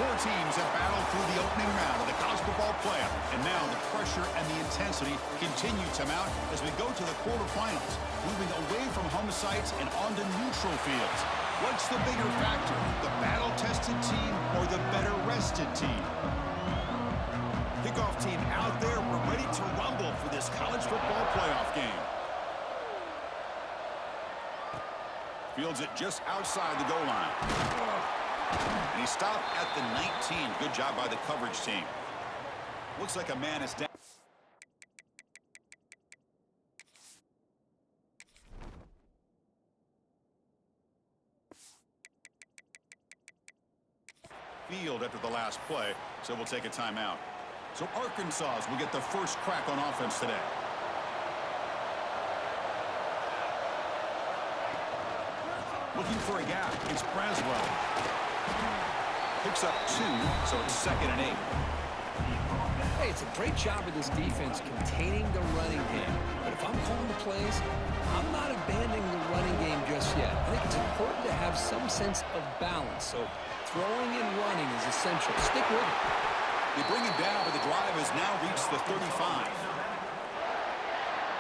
Four teams have battled through the opening round of the college football playoff, and now the pressure and the intensity continue to mount as we go to the quarterfinals, moving away from home sites and onto neutral fields. What's the bigger factor, the battle-tested team or the better-rested team? Kickoff team out there. We're ready to rumble for this college football playoff game. Fields it just outside the goal line. And he stopped at the 19. Good job by the coverage team. Looks like a man is down. Field after the last play, so we'll take a timeout. So Arkansas will get the first crack on offense today. Looking for a gap. It's Braswell. Picks up 2, so it's 2nd and 8. Hey, it's a great job of this defense containing the running game. But if I'm calling the plays, I'm not abandoning the running game just yet. I think it's important to have some sense of balance. So throwing and running is essential. Stick with it. They bring him down, but the drive has now reached the 35.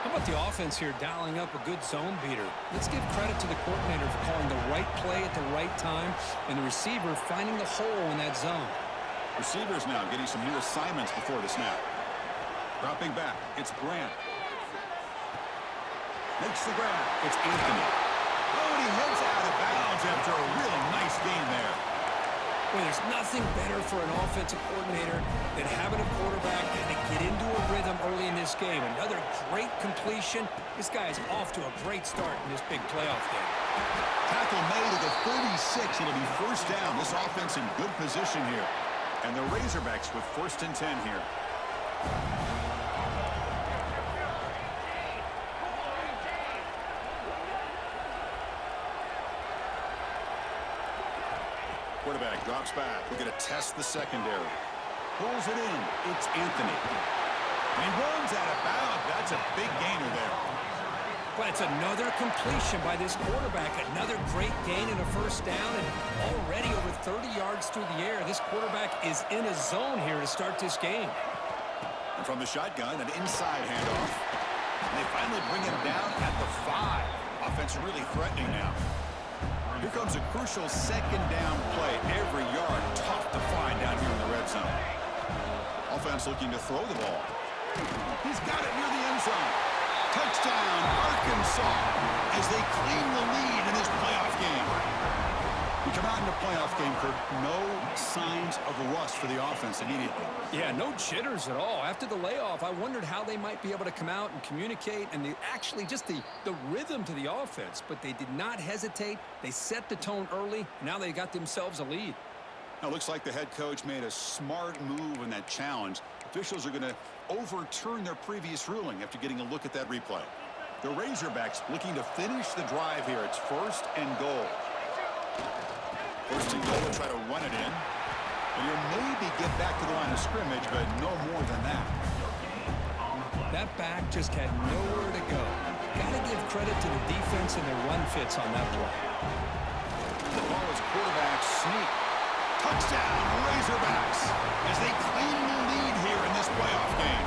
How about the offense here dialing up a good zone beater? Let's give credit to the coordinator for calling the right play at the right time and the receiver finding the hole in that zone. Receivers now getting some new assignments before the snap. Dropping back, it's Grant. Makes the grab, it's Anthony. Oh, and he heads out of bounds after a really nice game there. Well, there's nothing better for an offensive coordinator than having a quarterback kind of get into a rhythm early in this game. Another great completion. This guy is off to a great start in this big playoff game. Tackle made at the 36. It'll be first down. This offense in good position here. And the Razorbacks with 1st and 10 here. Quarterback drops back. We're going to test the secondary. Pulls it in. It's Anthony. And he runs out of bounds. That's a big gainer there. But it's another completion by this quarterback. Another great gain in a first down, and already over 30 yards through the air. This quarterback is in a zone here to start this game. And from the shotgun, an inside handoff. And they finally bring him down at the 5. Offense really threatening now. Here comes a crucial 2nd down play. Every yard tough to find down here in the red zone. Offense looking to throw the ball. He's got it near the end zone. Touchdown, Arkansas, as they claim the lead in this playoff game. We come out in the playoff game, Kirk. No signs of rust for the offense immediately. Yeah, no jitters at all. After the layoff, I wondered how they might be able to come out and communicate and actually just the rhythm to the offense. But they did not hesitate. They set the tone early. Now they got themselves a lead. Now, it looks like the head coach made a smart move in that challenge. Officials are going to overturn their previous ruling after getting a look at that replay. The Razorbacks looking to finish the drive here. It's 1st and goal. 1st and goal to try to run it in. And you'll maybe get back to the line of scrimmage, but no more than that. That back just had nowhere to go. Got to give credit to the defense and their run fits on that play. The ball is quarterback sneak. Touchdown, Razorbacks, as they claim the lead here in this playoff game.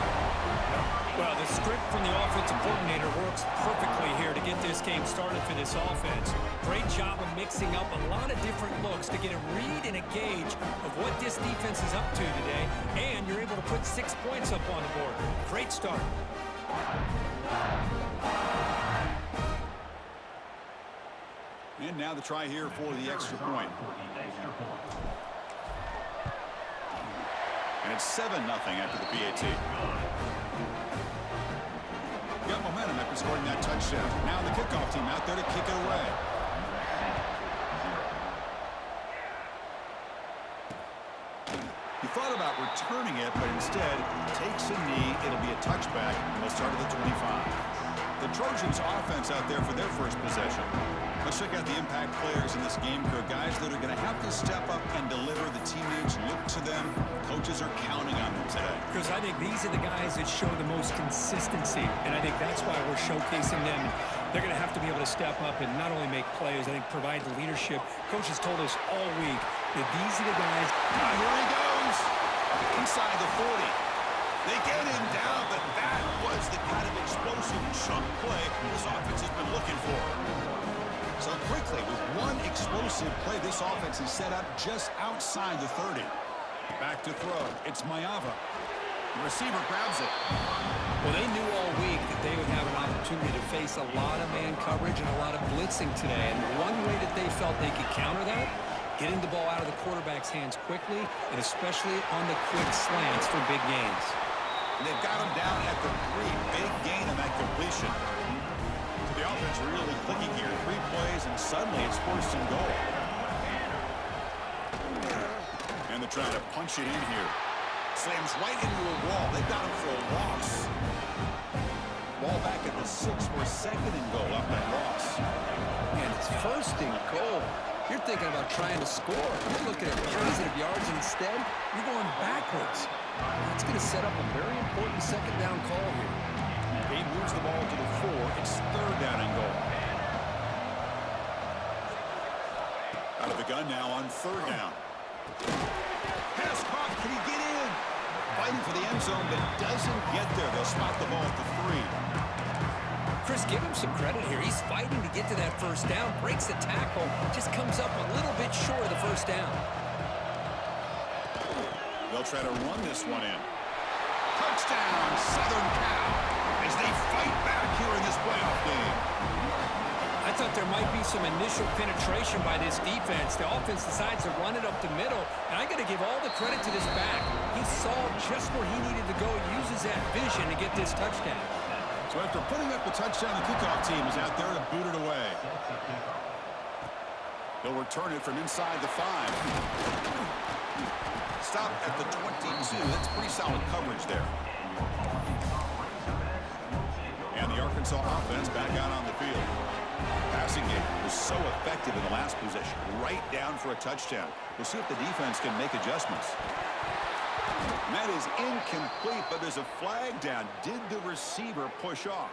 Well, the script from the offensive coordinator works perfectly here to get this game started for this offense. Great job of mixing up a lot of different looks to get a read and a gauge of what this defense is up to today, and you're able to put 6 points up on the board. Great start. And now the try here for the extra point. And it's 7-0 after the PAT. Got momentum after scoring that touchdown. Now the kickoff team out there to kick it away. He thought about returning it, but instead takes a knee. It'll be a touchback, and they'll start at the 25. The Trojans offense out there for their first possession. Let's check out the impact players in this game, Kirk. Guys that are going to have to step up and deliver. The teammates look to them. Coaches are counting on them today. Because I think these are the guys that show the most consistency, and I think that's why we're showcasing them. They're going to have to be able to step up and not only make plays, I think provide the leadership. Coach has told us all week that these are the guys. Here he goes. Inside the 40. They get him down, but that was the kind of explosive chunk play this offense has been looking for. So quickly, with one explosive play, this offense is set up just outside the 30. Back to throw. It's Mayava. The receiver grabs it. Well, they knew all week that they would have an opportunity to face a lot of man coverage and a lot of blitzing today. And one way that they felt they could counter that, getting the ball out of the quarterback's hands quickly, and especially on the quick slants for big gains. They've got him down at the 3. Big gain on that completion. So the offense really clicking here. 3 plays, and suddenly it's 1st and goal. And they're trying to punch it in here. Slams right into a wall. They've got him for a loss. Ball back at the 6 for a 2nd and goal off that loss. And it's 1st and goal. You're thinking about trying to score. You're looking at positive yards instead. You're going backwards. That's going to set up a very important 2nd down call here. He moves the ball to the 4. It's 3rd down and goal. Out of the gun now on 3rd down. Pass caught. Can he get in? Fighting for the end zone, but doesn't get there. They'll spot the ball at the 3. Chris, give him some credit here. He's fighting to get to that 1st down, breaks the tackle, just comes up a little bit short of the 1st down. They'll try to run this one in. Touchdown, Southern Cal, as they fight back here in this playoff game. I thought there might be some initial penetration by this defense. The offense decides to run it up the middle, and I got to give all the credit to this back. He saw just where he needed to go, uses that vision to get this touchdown. So after putting up the touchdown, the kickoff team is out there to boot it away. They'll return it from inside the 5. Stop at the 22. That's pretty solid coverage there. And the Arkansas offense back out on the field. Passing game was so effective in the last possession. Right down for a touchdown. We'll see if the defense can make adjustments. And that is incomplete, but there's a flag down. Did the receiver push off?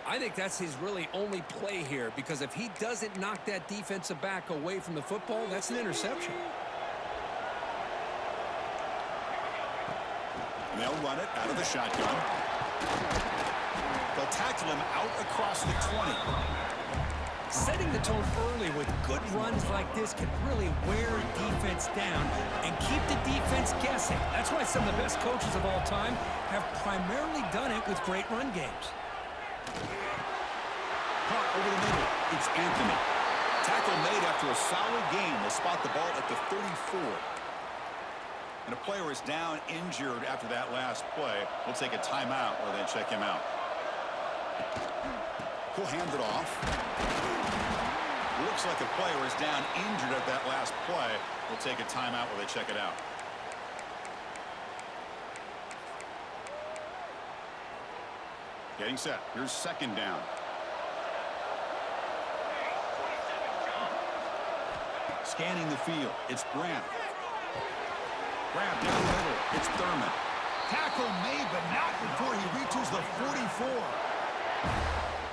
I think that's his really only play here, because if he doesn't knock that defensive back away from the football, that's an interception. And they'll run it out of the shotgun. They'll tackle him out across the 20. Setting the tone early with good runs like this can really wear defense down and keep the defense guessing. That's why some of the best coaches of all time have primarily done it with great run games. Caught over the middle. It's Anthony. Tackle made after a solid game. They'll spot the ball at the 34. And a player is down injured after that last play. We'll take a timeout where they check him out. He'll hand it off. Looks like a player is down injured at that last play. We'll take a timeout where they check it out. Getting set. Here's 2nd down. Scanning the field. It's Grant. Grab down the middle. It's Thurman. Tackle made, but not before he reaches the 44.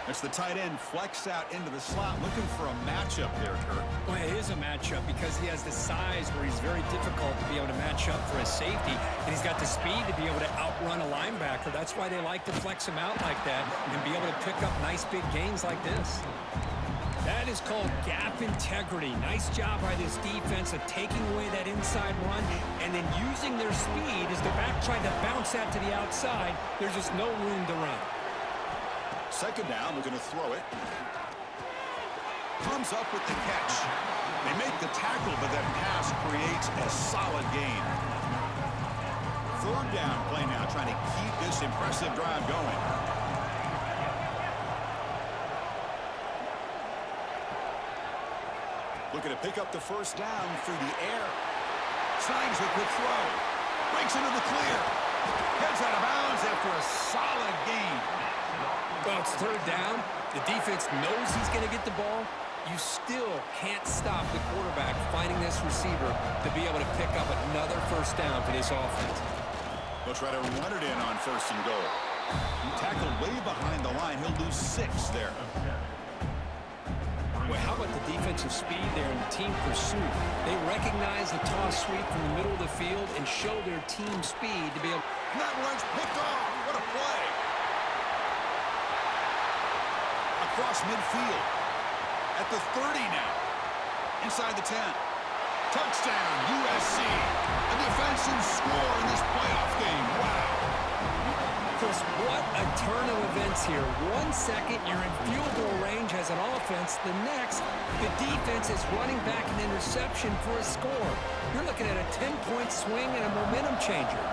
That's the tight end flexed out into the slot, looking for a matchup there, Kurt. Well, it is a matchup because he has the size where he's very difficult to be able to match up for his safety, and he's got the speed to be able to outrun a linebacker. That's why they like to flex him out like that and be able to pick up nice big gains like this. That is called gap integrity. Nice job by this defense of taking away that inside run and then using their speed as the back tried to bounce that to the outside. There's just no room to run. 2nd down, we're going to throw it. Comes up with the catch. They make the tackle, but that pass creates a solid gain. 3rd down play now, trying to keep this impressive drive going. Looking to pick up the 1st down through the air. Slimes a quick throw. Breaks into the clear. Heads out of bounds after a solid gain. Well, it's 3rd down. The defense knows he's going to get the ball. You still can't stop the quarterback finding this receiver to be able to pick up another first down for this offense. They'll try to run it in on 1st and goal. Tackled way behind the line. He'll lose 6 there. Well, how about the defensive speed there in team pursuit? They recognize the toss sweep from the middle of the field and show their team speed to be able... And that one's picked off. What a play. Across midfield. At the 30 now. Inside the 10. Touchdown, USC. A defensive score in this playoff game. Wow. Chris, what a turn of events here. 1 second, you're in field goal range as an offense. The next, the defense is running back an interception for a score. You're looking at a 10-point swing and a momentum changer.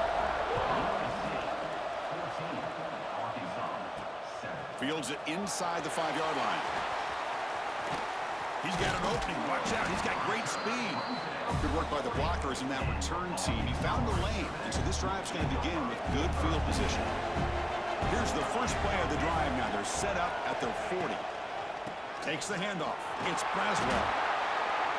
Fields it inside the 5-yard line. He's got an opening. Watch out. He's got great speed. Good work by the blockers in that return team. He found the lane. And so this drive's going to begin with good field position. Here's the first play of the drive now. They're set up at their 40. Takes the handoff. It's Braswell.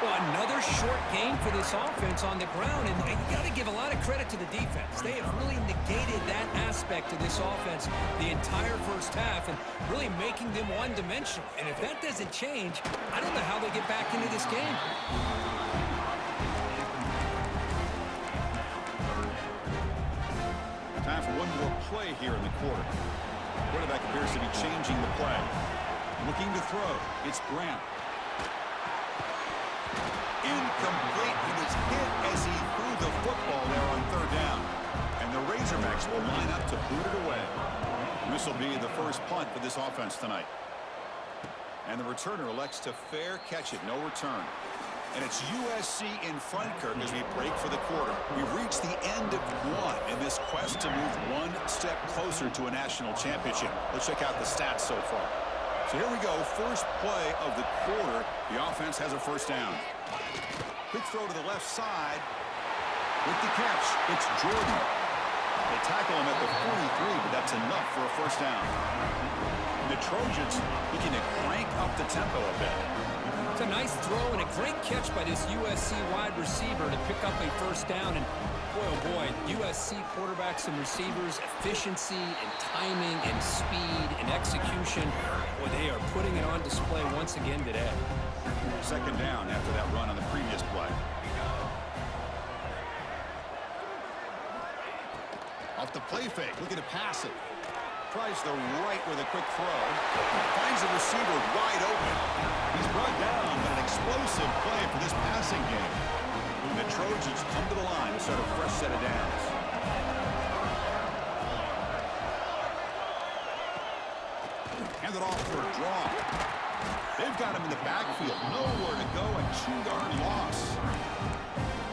Well, another short game for this offense on the ground, and you got to give a lot of credit to the defense. They have really negated that aspect of this offense the entire first half and really making them one-dimensional. And if that doesn't change, I don't know how they get back into this game. Time for one more play here in the quarter. Quarterback appears to be changing the play. Looking to throw. It's Grant. Incomplete. He was hit as he threw the football there on 3rd down. And the Razorbacks will line up to boot it away. This will be the first punt for this offense tonight. And the returner elects to fair catch it. No return. And it's USC in front, Kirk, as we break for the quarter. We've reached the end of one in this quest to move one step closer to a national championship. Let's check out the stats so far. So here we go. First play of the quarter. The offense has a first down. Quick throw to the left side. With the catch, it's Jordan. They tackle him at the 43, but that's enough for a first down. The Trojans looking to crank up the tempo a bit. It's a nice throw and a great catch by this USC wide receiver to pick up a first down. And boy, oh boy, USC quarterbacks and receivers, efficiency and timing and speed and execution. Boy, they are putting it on display once again today. Second down after that run on the previous play. Off the play fake, looking to pass it. Tries the right with a quick throw. Finds the receiver wide open. He's brought down, but an explosive play for this passing game. And the Trojans come to the line to start a fresh set of downs. Hand it off for a draw. They've got him in the backfield. Nowhere to go, a 2-yard loss.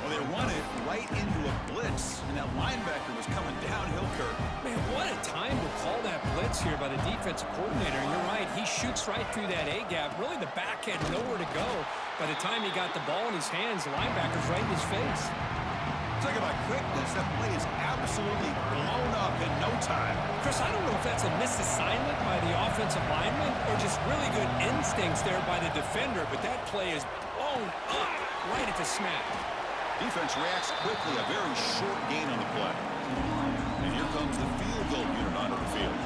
Well, they run it right into a blitz, and that linebacker was coming downhill, Kirk. Man, what a time to call that blitz here by the defensive coordinator. And you're right, he shoots right through that A-gap. Really, the back had nowhere to go. By the time he got the ball in his hands, the linebacker's right in his face. Talk about quickness. That play is absolutely blown up in no time. Chris, I don't know if that's a misassignment by the offensive lineman or just really good instincts there by the defender, but that play is blown up right at the snap. Defense reacts quickly. A very short gain on the play. And here comes the field goal unit onto the field.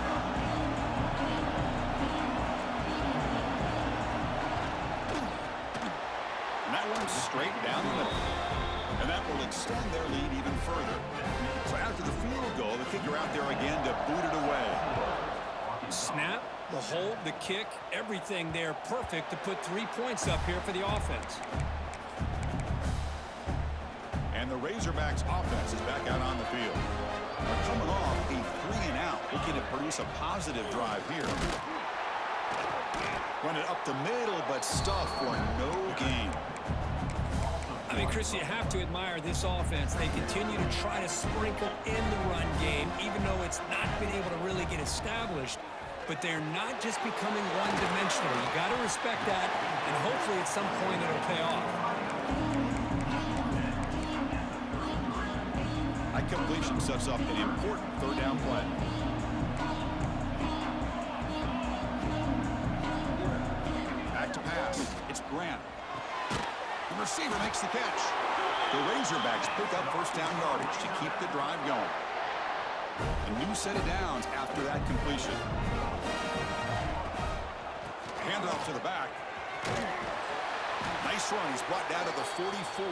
And that one's straight down the middle. And that will extend their lead even further. So after the field goal, the kicker out there again to boot it away. Snap, the hold, the kick, everything there perfect to put 3 points up here for the offense. And the Razorbacks offense is back out on the field. They're coming off a 3-and-out, looking to produce a positive drive here. Run it up the middle, but stuff for no gain. I mean, Chris, you have to admire this offense. They continue to try to sprinkle in the run game, even though it's not been able to really get established. But they're not just becoming one-dimensional. You got to respect that, and hopefully at some point it'll pay off. High completion sets up an important third down play. Back to pass. It's Grant. The receiver makes the catch. The Razorbacks pick up first down yardage to keep the drive going. A new set of downs after that completion. Handoff to the back. Nice run. He's brought down to the 44.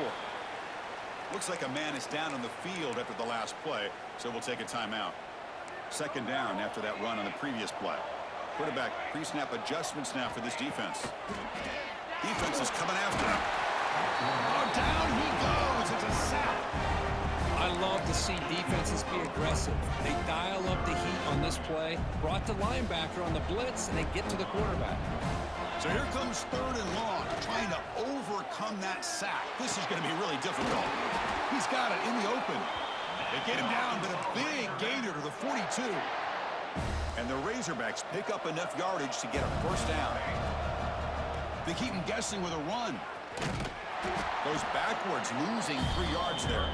Looks like a man is down on the field after the last play, so we'll take a timeout. Second down after that run on the previous play. Quarterback pre-snap adjustments now for this defense. Defense is coming after him. Oh, down he goes. It's a sack. I love to see defenses be aggressive. They dial up the heat on this play, brought the linebacker on the blitz, and they get to the quarterback. So here comes third and long, trying to overcome that sack. This is going to be really difficult. He's got it in the open. They get him down, but a big gainer to the 42. And the Razorbacks pick up enough yardage to get a first down. They keep him guessing with a run. Goes backwards, losing 3 yards there.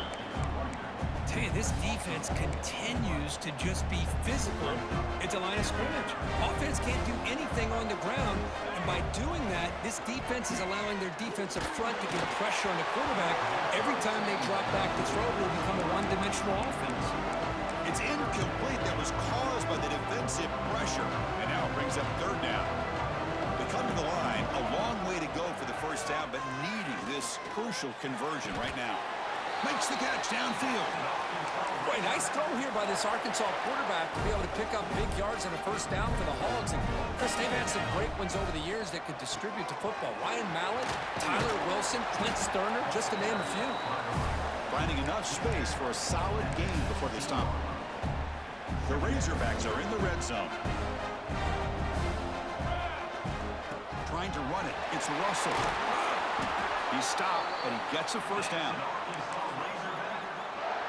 Tell you, this defense continues to just be physical at the line of scrimmage. Offense can't do anything on the ground, and by doing that, this defense is allowing their defensive front to get pressure on the quarterback. Every time they drop back to throw, will become a one-dimensional offense. It's incomplete. That was caused by the defensive pressure, and now it brings up third down. They come to the line, a long way to go for the first down, but needing this crucial conversion right now. Makes the catch downfield. Boy, nice throw here by this Arkansas quarterback to be able to pick up big yards on a first down for the Hogs. And Chris, they've had some great ones over the years that could distribute the football. Ryan Mallett, Tyler Wilson, Clint Sterner, just to name a few. Finding enough space for a solid game before they stop. The Razorbacks are in the red zone. Trying to run it. It's Russell. He stopped, but he gets a first down.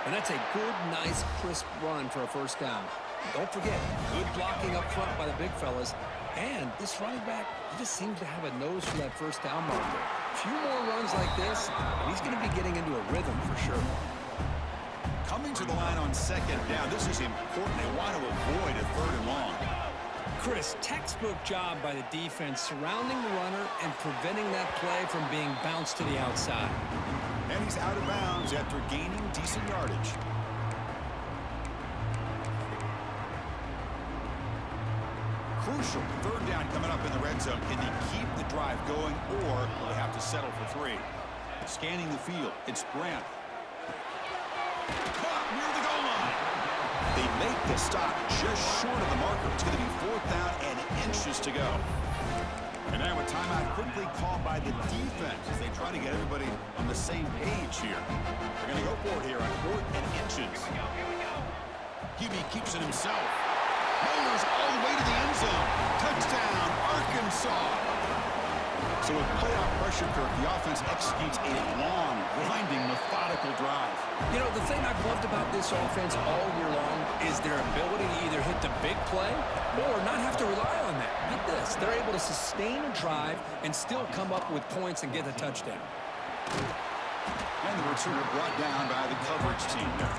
And that's a good, nice, crisp run for a first down. Don't forget, good blocking up front by the big fellas. And this running back, he just seems to have a nose for that first down marker. A few more runs like this, and he's going to be getting into a rhythm for sure. Coming to the line on second down, this is important. They want to avoid a third and long. Chris, textbook job by the defense surrounding the runner and preventing that play from being bounced to the outside. And he's out of bounds after gaining decent yardage. Crucial third down coming up in the red zone. Can they keep the drive going, or will they have to settle for 3? Scanning the field, it's Grant. Caught near the goal line. They make the stop just short of the marker. It's going to be 4th down and inches to go. And now a timeout quickly called by the defense as they try to get everybody on the same page here. They're going to go for it here on 4th and inches. Hebe keeps it himself. Motors all the way to the end zone. Touchdown, Arkansas. So with playoff pressure, Kirk, the offense executes a long, winding, methodical drive. You know, the thing I've loved about this offense all year long is their ability to either hit the big play or not have to rely on that. Get this. They're able to sustain a drive and still come up with points and get a touchdown. And the returner brought down by the coverage team there.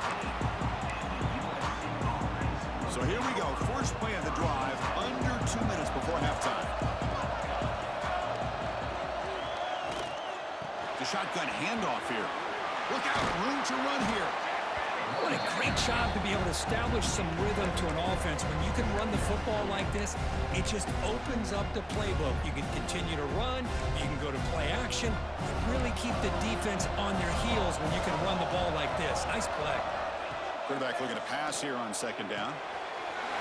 So here we go. First play of the drive, under 2 minutes before halftime. The shotgun handoff here. Look out, room to run here. What a great job to be able to establish some rhythm to an offense. When you can run the football like this, it just opens up the playbook. You can continue to run, you can go to play action, and really keep the defense on their heels when you can run the ball like this. Nice play. Quarterback looking to pass here on second down.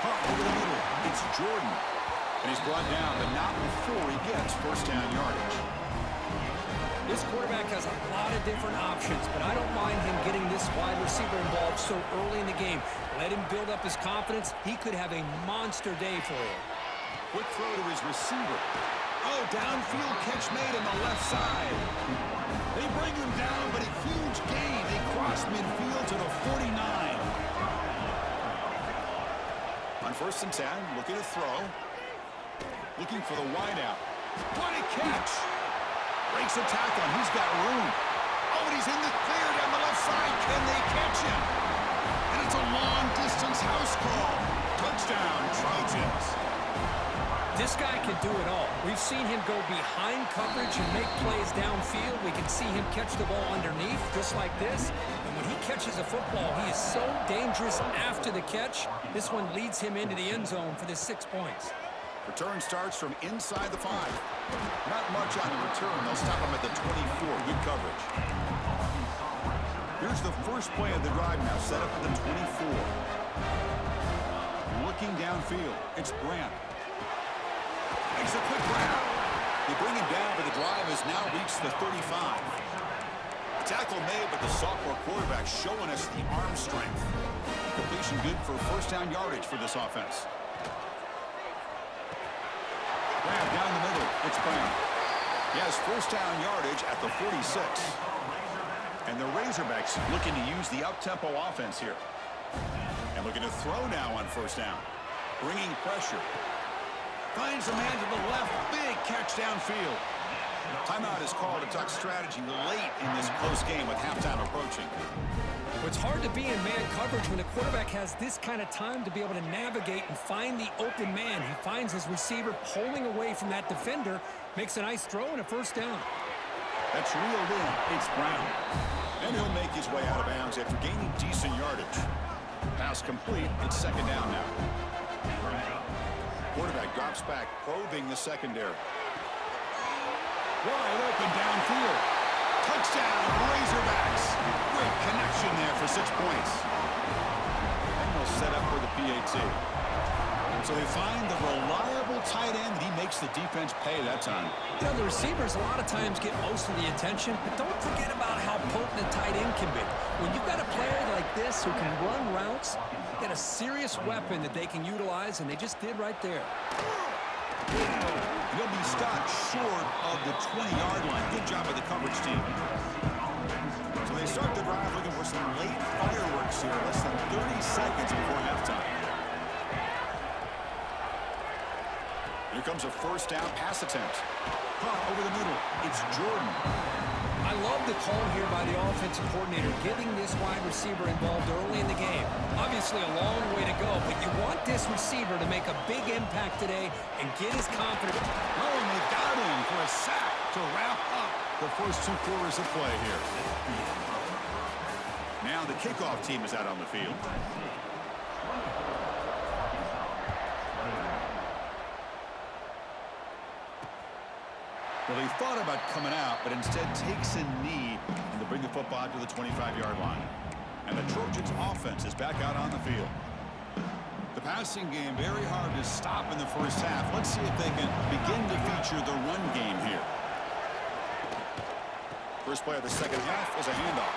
Over the middle, it's Jordan. And he's brought down, but not before he gets first down yardage. This quarterback has a lot of different options, but I don't mind him getting this wide receiver involved so early in the game. Let him build up his confidence. He could have a monster day for you. Quick throw to his receiver. Oh, downfield catch made on the left side. They bring him down, but a huge gain. They cross midfield to the 49. On 1st and 10, looking to throw. Looking for the wideout. What a catch! Breaks a tackle. He's got room. Oh, and he's in the clear down the left side. Can they catch him? And it's a long-distance house call. Touchdown, Trojans. This guy can do it all. We've seen him go behind coverage and make plays downfield. We can see him catch the ball underneath, just like this. And when he catches a football, he is so dangerous after the catch. This one leads him into the end zone for the 6 points. Return starts from inside the 5. Not much on the return. They'll stop him at the 24. Good coverage. Here's the first play of the drive now, set up at the 24. Looking downfield, it's Grant. Makes a quick grab. They bring him down, but the drive has now reached the 35. Tackle made, but the sophomore quarterback showing us the arm strength. Completion good for first down yardage for this offense. Grab down the middle. It's Brown. He has first down yardage at the 46. And the Razorbacks looking to use the up-tempo offense here. And looking to throw now on first down. Bringing pressure. Finds a man to the left. Big catch downfield. Timeout is called. A duck strategy late in this close game with halftime approaching. Well, it's hard to be in man coverage when the quarterback has this kind of time to be able to navigate and find the open man. He finds his receiver pulling away from that defender, makes a nice throw and a first down. That's reeled in. It's Brown. And he'll make his way out of bounds after gaining decent yardage. Pass complete. It's second down now. Quarterback drops back, probing the secondary. Wide open downfield. Touchdown, Razorbacks. Great connection there for 6 points. And they'll set up for the PAT. So they find the reliable tight end that he makes the defense pay that time. You know, the receivers a lot of times get most of the attention, but don't forget about how potent a tight end can be. When you've got a player like this who can run routes, you got a serious weapon that they can utilize, and they just did right there. He'll be stopped short of the 20-yard line. Good job of the coverage team. So they start the drive looking for some late fireworks here. Less than 30 seconds before halftime. Here comes a first down pass attempt. Over the middle. It's Jordan. I love the call here by the offensive coordinator, getting this wide receiver involved early in the game. Obviously a long way to go, but you want this receiver to make a big impact today and get his confidence. Oh, and they got him for a sack to wrap up the first 2 quarters of play here. Now the kickoff team is out on the field. Well, he thought about coming out, but instead takes a knee to bring the football to the 25-yard line. And the Trojans' offense is back out on the field. The passing game very hard to stop in the first half. Let's see if they can begin to feature the run game here. First play of the second half is a handoff.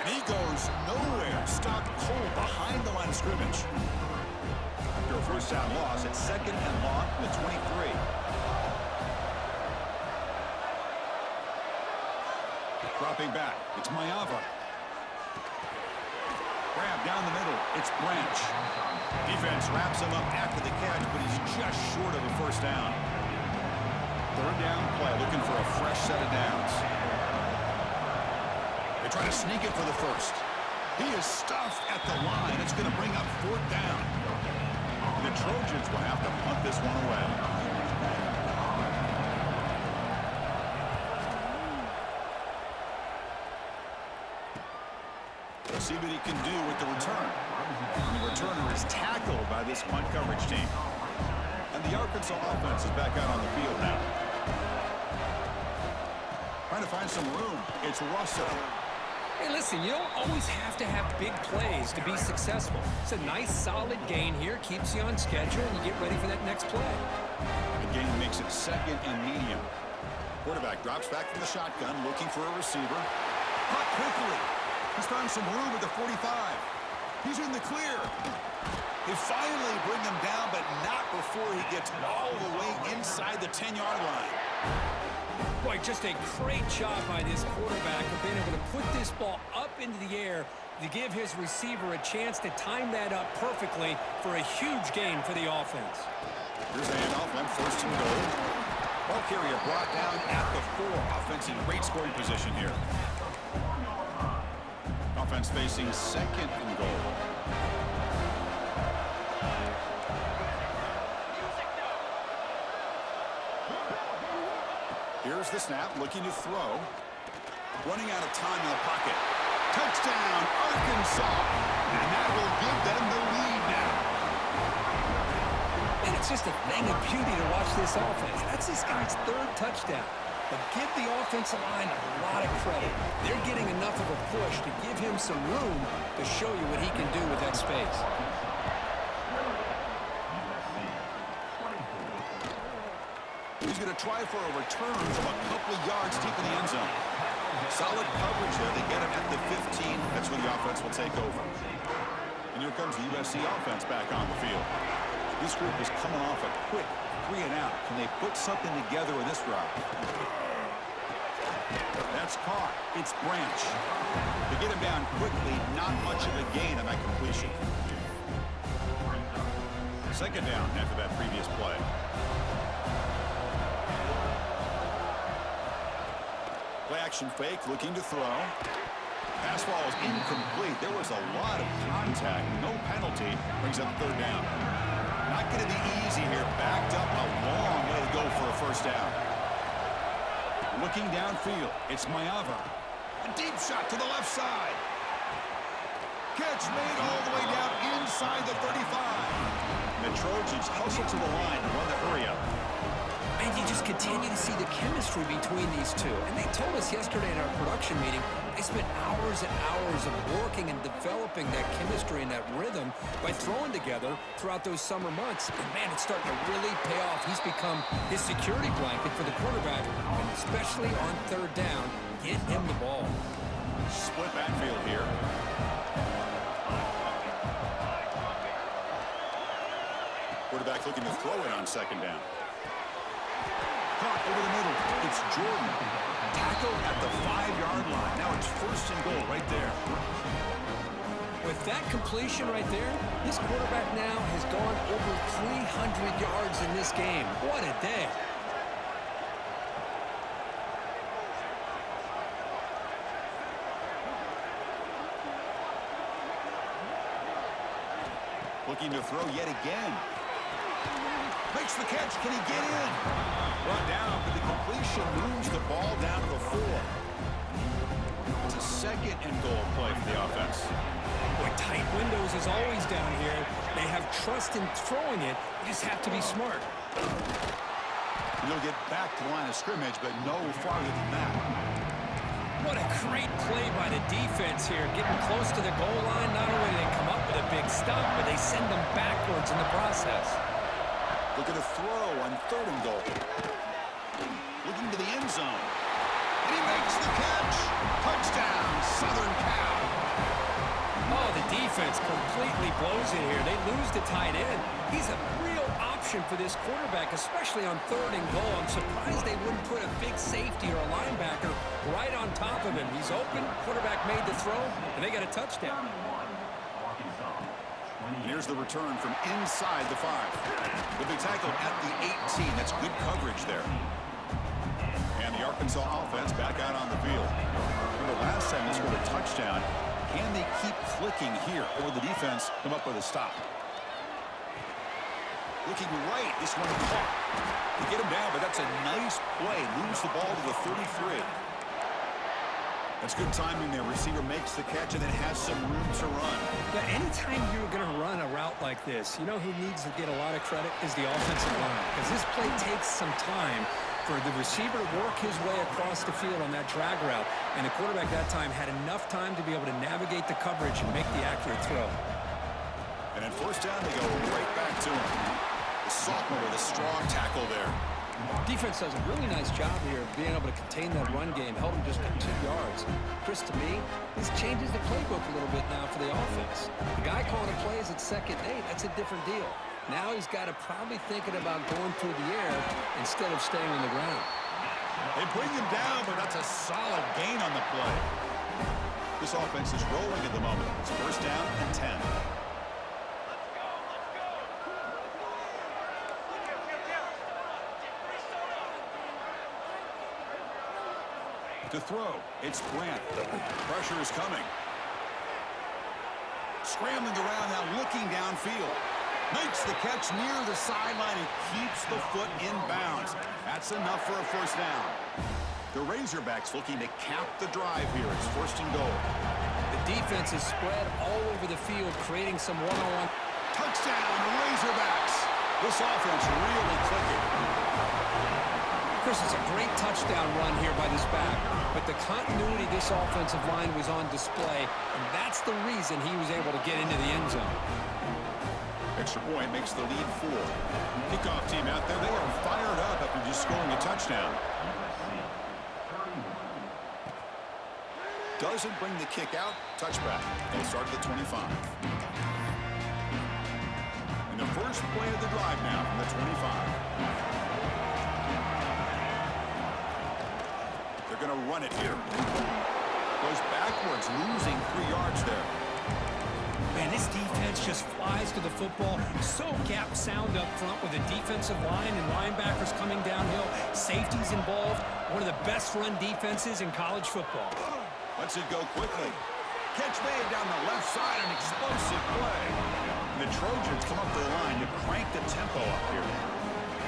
And he goes nowhere. Stopped cold behind the line of scrimmage. After a first down loss, it's second and long from the 23. Dropping back, it's Mayava. Grab down the middle, it's Branch. Defense wraps him up after the catch, but he's just short of a first down. Third down play, looking for a fresh set of downs. They try to sneak it for the first. He is stuffed at the line. It's going to bring up fourth down. The Trojans will have to punt this one away. See what he can do with the return. And the returner is tackled by this punt coverage team. And the Arkansas offense is back out on the field now. Trying to find some room. It's Russell. Hey, listen, you don't always have to have big plays to be successful. It's a nice, solid gain here. Keeps you on schedule, and you get ready for that next play. The gain makes it second and medium. Quarterback drops back from the shotgun, looking for a receiver. Caught quickly. He's found some room at the 45. He's in the clear. They finally bring him down, but not before he gets all the way inside the 10-yard line. Boy, just a great job by this quarterback of being able to put this ball up into the air to give his receiver a chance to time that up perfectly for a huge gain for the offense. Here's the handoff, and first and goal. Ball carrier brought down at the 4. Offense in great scoring position here. Offense facing second and goal. Here's the snap, looking to throw. Running out of time in the pocket. Touchdown, Arkansas. And that will give them the lead now. And it's just a thing of beauty to watch this offense. That's this guy's third touchdown. But give the offensive line a lot of credit. They're getting enough of a push to give him some room to show you what he can do with that space. He's going to try for a return from a couple of yards deep in the end zone. Solid coverage there. They get him at the 15. That's when the offense will take over. And here comes the USC offense back on the field. This group is coming off a quick 3 and out. Can they put something together in this drive? That's caught. It's Branch. To get him down quickly, not much of a gain on that completion. Second down after that previous play. Play action fake, looking to throw. Pass ball is incomplete. There was a lot of contact. No penalty. Brings up third down. Not going to be easy here. Backed up a long way to go for a first down. Looking downfield. It's Mayava. A deep shot to the left side. Catch made all the way down inside the 35. And the Trojans hustle to the line to run the hurry up. And you just continue to see the chemistry between these two. And they told us yesterday in our production meeting, they spent hours and hours of working and developing that chemistry and that rhythm by throwing together throughout those summer months. And, man, it's starting to really pay off. He's become his security blanket for the quarterback, and especially on third down, get him the ball. Split backfield here. Quarterback looking to throw it on second down. Caught over the middle. It's Jordan. Tackled at the 5-yard line. Now it's first and goal right there. With that completion right there, this quarterback now has gone over 300 yards in this game. What a day. Looking to throw yet again. Makes the catch. Can he get in? Brought down, but the completion moves the ball down to the 4. It's a second and goal play for the offense. Boy, tight windows is always down here. They have trust in throwing it. You just have to be smart. And they'll get back to the line of scrimmage, but no farther than that. What a great play by the defense here. Getting close to the goal line, not only do they come up with a big stop, but they send them backwards in the process. Looking to throw on third and goal. Looking to the end zone. And he makes the catch. Touchdown, Southern Cal. Oh, the defense completely blows it here. They lose the tight end. He's a real option for this quarterback, especially on third and goal. I'm surprised they wouldn't put a big safety or a linebacker right on top of him. He's open. Quarterback made the throw, and they got a touchdown. Here's the return from inside the 5. The big tackle at the 18. That's good coverage there. And the Arkansas offense back out on the field. Remember last time they scored a touchdown. Can they keep clicking here, or the defense come up with a stop? Looking right, this one caught. They get him down, but that's a nice play. Moves the ball to the 33. That's good timing there. Receiver makes the catch and then has some room to run. But anytime you're going to run a route like this, you know who needs to get a lot of credit is the offensive line. Because this play takes some time for the receiver to work his way across the field on that drag route. And the quarterback that time had enough time to be able to navigate the coverage and make the accurate throw. And then first down, they go right back to him. The sophomore with a strong tackle there. Defense does a really nice job here of being able to contain that run game, held him just at 2 yards. Chris, to me, this changes the playbook a little bit now for the offense. The guy calling the plays at 2nd and 8, that's a different deal. Now he's got to probably thinking about going through the air instead of staying on the ground. They bring him down, but that's a solid gain on the play. This offense is rolling at the moment. It's first down and 10. To throw, it's Brandt. Pressure is coming. Scrambling around now, looking downfield. Makes the catch near the sideline and keeps the foot in bounds. That's enough for a first down. The Razorbacks looking to cap the drive here. It's first and goal. The defense is spread all over the field, creating some one-on-one. Touchdown, Razorbacks. This offense really clicking. Chris, it's a great touchdown run here by this back, but the continuity of this offensive line was on display, and that's the reason he was able to get into the end zone. Extra point makes the lead 4. Kickoff team out there, they are fired up after just scoring a touchdown. Doesn't bring the kick out. Touchback. They'll start at the 25. And the first play of the drive now from the 25. They're going to run it here. Goes backwards, losing 3 yards there. Man, this defense just flies to the football. So gap sound up front with the defensive line and linebackers coming downhill. Safeties involved. One of the best run defenses in college football. Lets it go quickly. Catch made down the left side, an explosive play. And the Trojans come up the line to crank the tempo up here.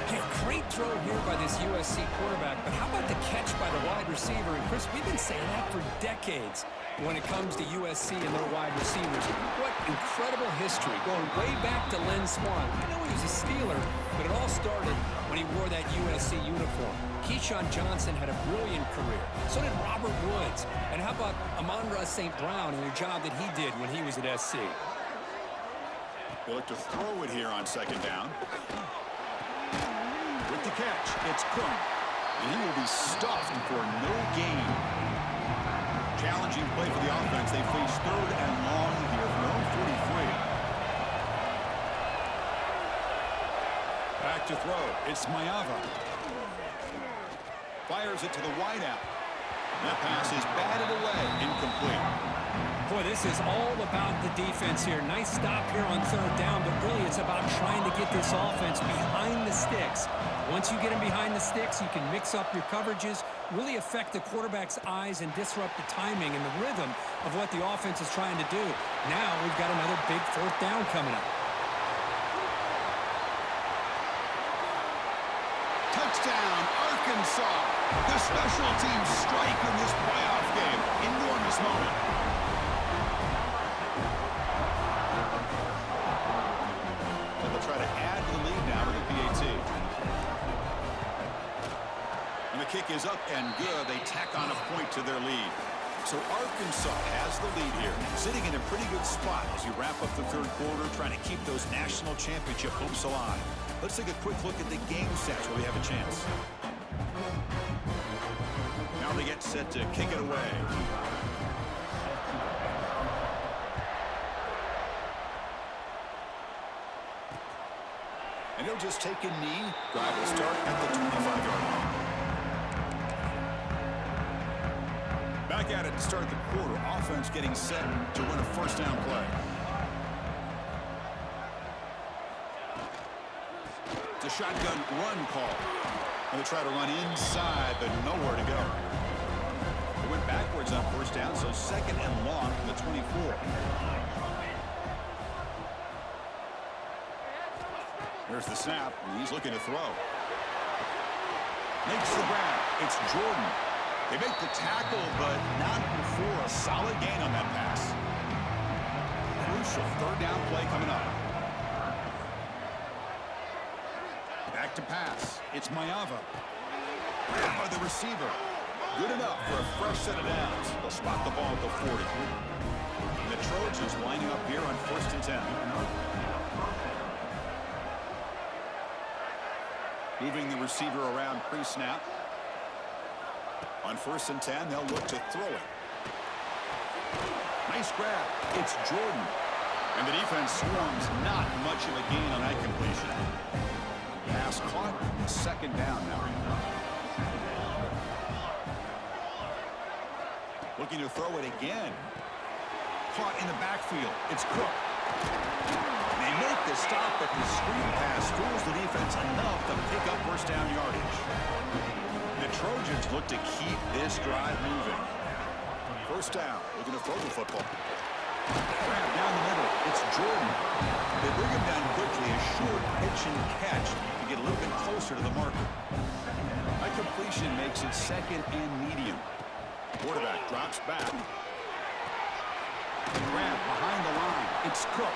Hey, great throw here by this USC quarterback, but how about the catch by the wide receiver? And Chris, we've been saying that for decades when it comes to USC and their wide receivers. What incredible history, going way back to Len Swan. I know he was a Steeler, but it all started when he wore that USC uniform. Keyshawn Johnson had a brilliant career. So did Robert Woods. And how about Amon-Ra St. Brown and the job that he did when he was at SC? They look to throw it here on second down. With the catch, it's Cook. And he will be stuffed for no gain. Challenging play for the offense. They face third and long here from their own 43. Back to throw. It's Mayava. Fires it to the wideout. That pass is batted away. Incomplete. Boy, this is all about the defense here. Nice stop here on third down, but really it's about trying to get this offense behind the sticks. Once you get them behind the sticks, you can mix up your coverages, really affect the quarterback's eyes and disrupt the timing and the rhythm of what the offense is trying to do. Now we've got another big fourth down coming up. Touchdown, Arkansas. The special teams strike in this playoff game. Enormous moment. And they'll try to add to the lead now with the PAT. And the kick is up and good. They tack on a point to their lead. So Arkansas has the lead here, sitting in a pretty good spot as you wrap up the third quarter, trying to keep those national championship hopes alive. Let's take a quick look at the game stats where we have a chance. Now they get set to kick it away. And he'll just take a knee. Drive will start at the 25-yard line. Back at it to start the quarter. Offense getting set to win a first down play. It's a shotgun run call. And they try to run inside, but nowhere to go. They went backwards on first down, so second and long from the 24. There's the snap, and he's looking to throw. Makes the grab. It's Jordan. They make the tackle, but not before a solid gain on that pass. Crucial third down play coming up. Back to pass. It's Mayava. Grabbed by the receiver. Good enough for a fresh set of downs. They'll spot the ball at the 40. And the Trojans lining up here on first and 10. Moving the receiver around pre-snap. On first and 10, they'll look to throw it. Nice grab. It's Jordan. And the defense swarms, not much of a gain on that completion. Pass caught, second down now. Looking to throw it again. Caught in the backfield. It's Cook. They make the stop, but the screen pass fools the defense enough to pick up first down yardage. The Trojans look to keep this drive moving. First down, looking to throw the football. Grab down the middle. It's Jordan. They bring him down quickly. A short pitch and catch to get a little bit closer to the marker. That completion makes it second and medium. Quarterback drops back. Grab behind the line. It's Cook.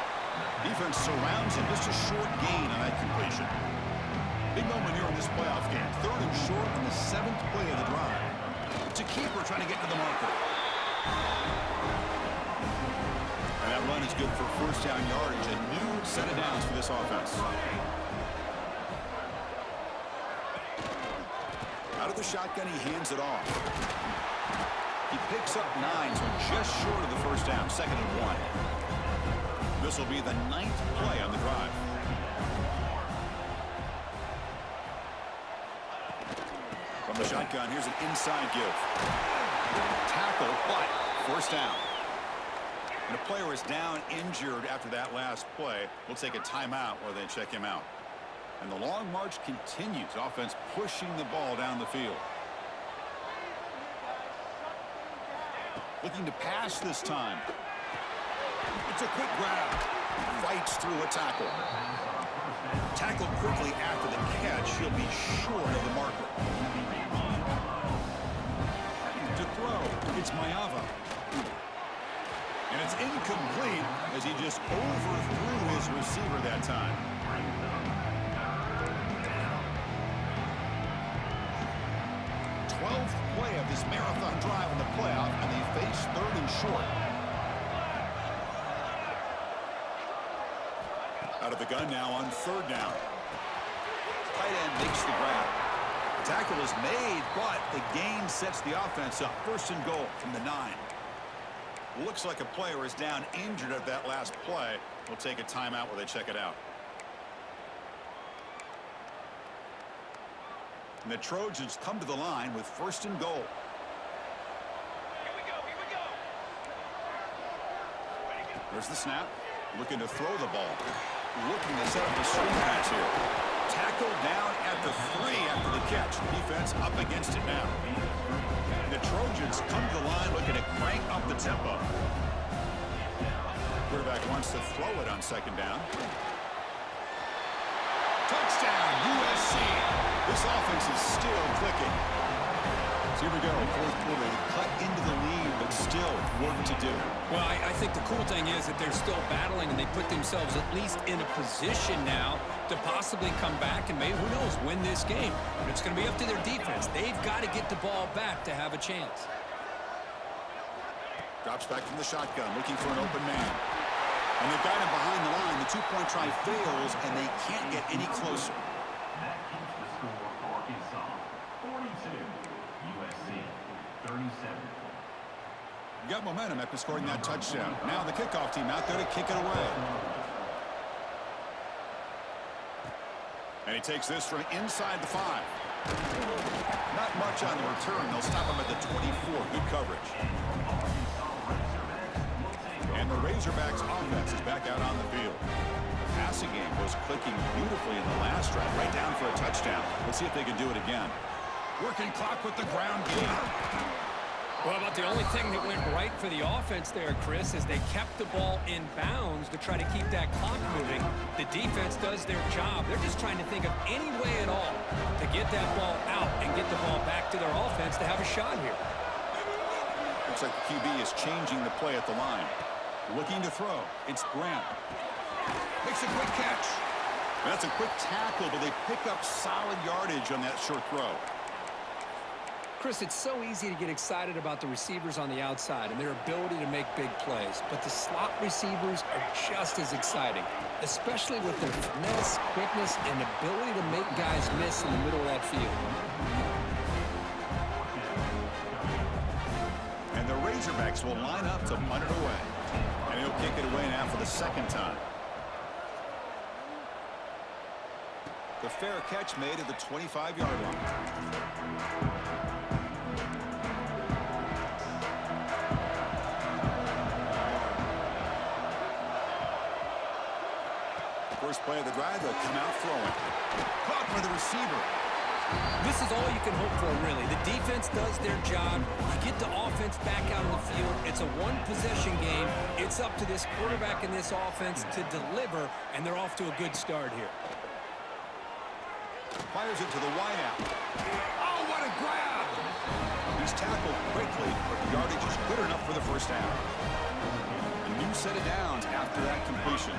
Defense surrounds him. Just a short gain on that completion. Big moment here in this playoff game. Third and short on the 7th play of the drive. It's a keeper trying to get to the marker. And that run is good for first down yardage. A new set of downs for this offense. Out of the shotgun, he hands it off. He picks up 9, so just short of the first down. 2nd and 1. This will be the 9th play on the drive. From the shotgun, here's an inside give. Tackle, but first down. And a player is down injured after that last play. We'll take a timeout while they check him out. And the long march continues. Offense pushing the ball down the field. Looking to pass this time. It's a quick grab. Fights through a tackle. Tackled quickly after the catch. He'll be short of the marker. To throw, it's Mayava. And it's incomplete as he just overthrew his receiver that time. Play of this marathon drive in the playoff, and they face 3rd and short. Out of the gun now on 3rd down. Tight end makes the grab. The tackle is made, but the gain sets the offense up. 1st and goal from the 9. Looks like a player is down injured at that last play. We'll take a timeout while they check it out. And the Trojans come to the line with 1st and goal. Here we go. There's the snap. Looking to throw the ball. Looking to set up the screen pass here. Tackled down at the 3 after the catch. Defense up against it now. And the Trojans come to the line looking to crank up the tempo. Quarterback wants to throw it on 2nd down. Touchdown, USC. This offense is still clicking. So here we go, 4th quarter. Cut into the lead, but still work to do. Well, I think the cool thing is that they're still battling, and they put themselves at least in a position now to possibly come back and maybe, who knows, win this game. But it's going to be up to their defense. They've got to get the ball back to have a chance. Drops back from the shotgun, looking for an open man. And they've got him behind the line. The 2-point try fails, and they can't get any closer. That keeps the score for Arkansas. 42, USC 37. Got momentum after scoring that touchdown. Now the kickoff team out there to kick it away. And he takes this from inside the 5. Not much on the return. They'll stop him at the 24. Good coverage. And the Razorbacks offense is back out on the field. The passing game was clicking beautifully in the last drive, right down for a touchdown. Let's see if they can do it again. Working clock with the ground game. Well, about the only thing that went right for the offense there, Chris, is they kept the ball in bounds to try to keep that clock moving. The defense does their job. They're just trying to think of any way at all to get that ball out and get the ball back to their offense to have a shot here. Looks like the QB is changing the play at the line. Looking to throw. It's Grant. Makes a quick catch. That's a quick tackle, but they pick up solid yardage on that short throw. Chris, it's so easy to get excited about the receivers on the outside and their ability to make big plays, but the slot receivers are just as exciting, especially with their finesse, quickness, and ability to make guys miss in the middle of that field. And the Razorbacks will line up to punt it away. And he'll kick it away now for the 2nd time. The fair catch made at the 25-yard line. First play of the drive, they'll come out throwing. Caught by the receiver. This is all you can hope for, really. The defense does their job. You get the offense back out on the field. It's a one-possession game. It's up to this quarterback and this offense to deliver, and they're off to a good start here. Fires it to the wideout. Oh, what a grab! He's tackled quickly, but the yardage is good enough for the first half. A new set of downs after that completion.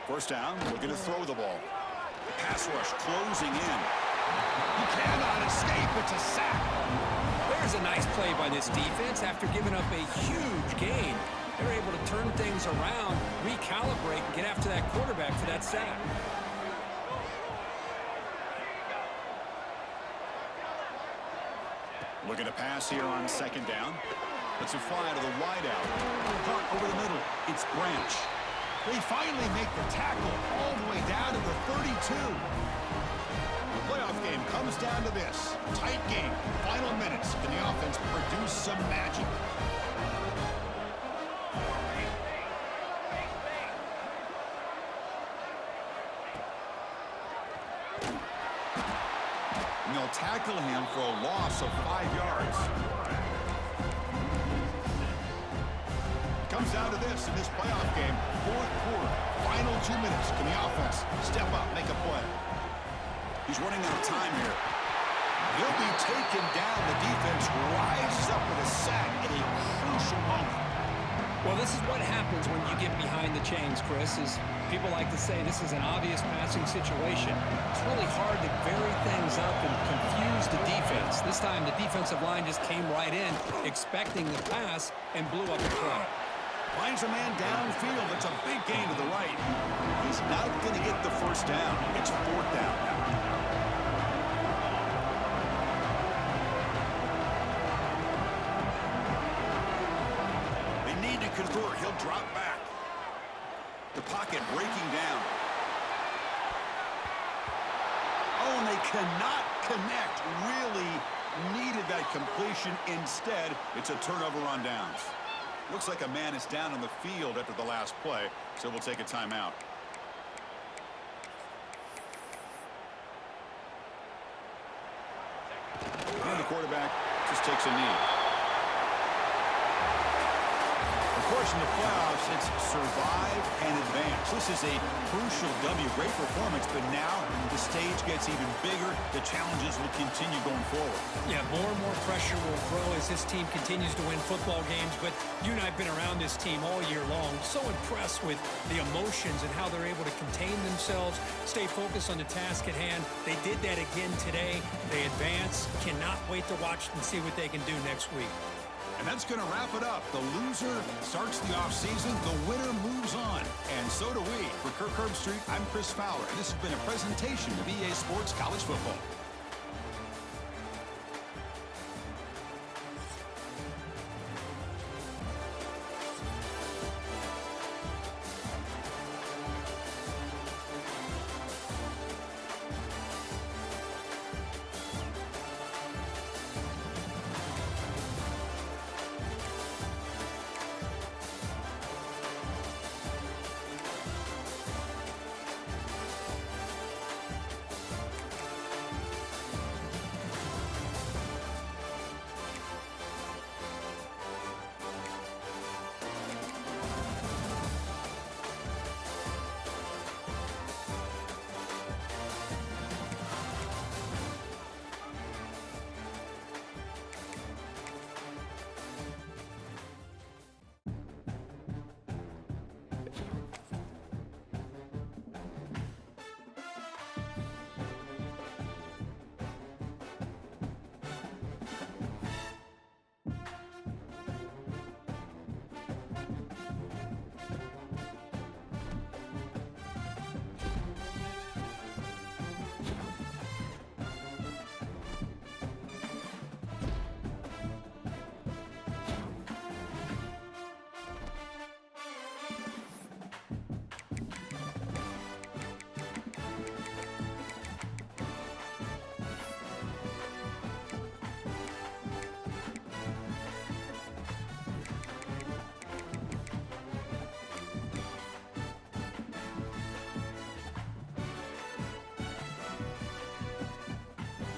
First down, looking to throw the ball. Pass rush closing in. He cannot escape. It's a sack. There's a nice play by this defense after giving up a huge gain. They're able to turn things around, recalibrate, and get after that quarterback for that sack. Looking to pass here on second down. Let's it fly to the wideout. Caught over the middle. It's Branch. They finally make the tackle all the way down to the 32. The playoff game comes down to this. Tight game. Final minutes. Can the offense produce some magic? And they'll tackle him for a loss of 5 yards. Comes down to this in this playoff game. Fourth quarter, final 2 minutes. Can the offense step up, make a play? He's running out of time here. He'll be taken down. The defense rises up with a sack in a crucial moment. Well, this is what happens when you get behind the chains, Chris. Is people like to say this is an obvious passing situation. It's really hard to vary things up and confuse the defense. This time, the defensive line just came right in, expecting the pass, and blew up the play. Finds a man downfield. It's a big gain to the right. He's not going to get the first down. It's fourth down now. They need to convert. He'll drop back. The pocket breaking down. Oh, and they cannot connect. Really needed that completion. Instead, it's a turnover on downs. Looks like a man is down on the field after the last play, so we'll take a timeout. And the quarterback just takes a knee. Of course, in the playoffs, it's survive and advance. This is a crucial W. Great performance, but now the stage gets even bigger. The challenges will continue going forward. Yeah, more and more pressure will grow as this team continues to win football games, but you and I have been around this team all year long. So impressed with the emotions and how they're able to contain themselves, stay focused on the task at hand. They did that again today. They advance. Cannot wait to watch and see what they can do next week. And that's going to wrap it up. The loser starts the offseason. The winner moves on. And so do we. For Kirk Herbstreit, I'm Chris Fowler. And this has been a presentation of EA Sports College Football.